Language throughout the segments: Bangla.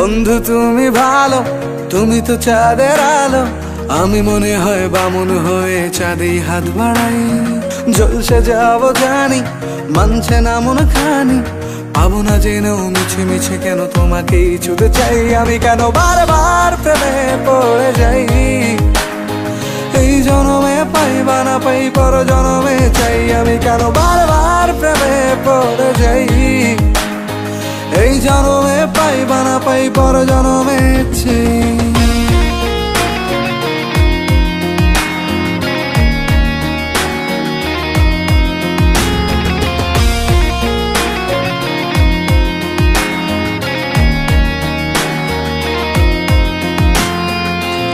বন্ধু তুমি ভালো, তুমি তো চাঁদের আলো। আমি মনে হয় বামুন হয়ে চাঁদে হাত বাড়াই। জলসে যাব জানি, মানছে না মন খানি। পাবো না জেনেও মিছে মিছে কেন তোমাকেই ছুতে চাই। আমি কেন বারবার প্রেমে পড়ে যাই। এই জনমে পাই বা না পাই, পর জনমে চাই। আমি কেন বারবার প্রেমে পড়ে যাই। এই জনমে পাই বা না পাই, পর জনমে চাই।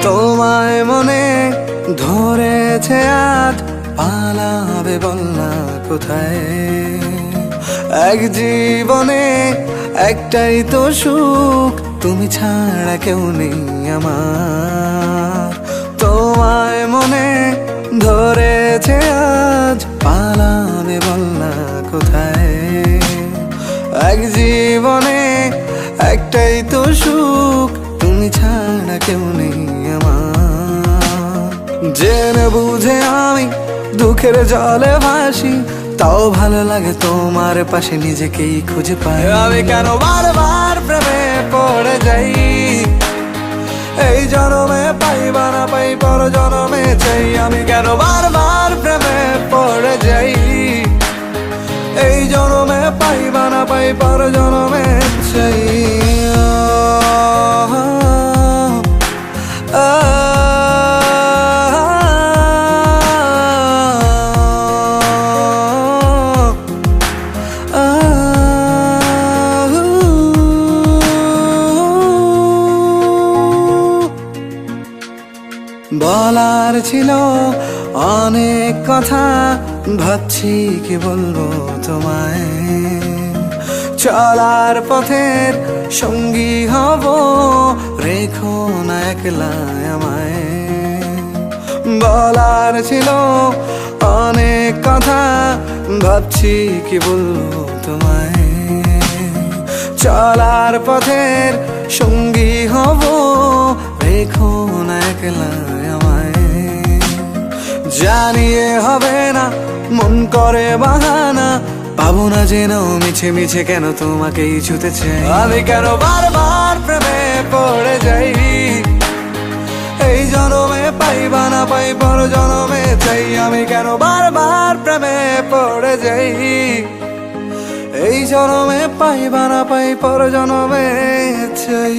তোমায় মনে ধরেছে আজ, পালাবে বল না কোথায়। এক জীবনে একটাই তো সুখ, তুমি ছাড়া কেউ নেই আমার। তোমায় মনে ধরেছে আজ, পালাবে বল না কোথায়। এক জীবনে একটাই তো সুখ, তুমি ছাড়া কেউ নেই আমার। জেনে বুঝে আমি দুঃখের জলে ভাসি, তাও ভালো লাগে তোমার পাশে নিজেকেই খুঁজে পাই। আমি কেন বারবার প্রেমে পড়ে যাই। এই জনমে পাই বা না পাই, পর জনমে চাই। আমি কেন বারবার প্রেমে পড়ে যাই। এই জনমে পাই বা না পাই, পর জনমে চাই। বলার ছিল অনেক কথা, ভাবছি কি বলবো তোমায়। চলার পথের সঙ্গী হব, রেখো না একলা আমায়। বলার ছিল অনেক কথা, ভাবছি কি বলবো তোমায়। চলার পথের সঙ্গী হব, রেখো না একলা আমায়। জানিয়ে হবে না, মন করে বাহানা। পাবো না জেনেও মিছে মিছে কেন তোমাকেই ছুতে চাই। আমি কেন বারবার প্রেমে পড়ে যাই। এই জনমে পাই বা না পাই, পর জনমে চাই। আমি কেন বারবার প্রেমে পড়ে যাই। এই জনমে পাই বা না পাই, পর জনমে চাই।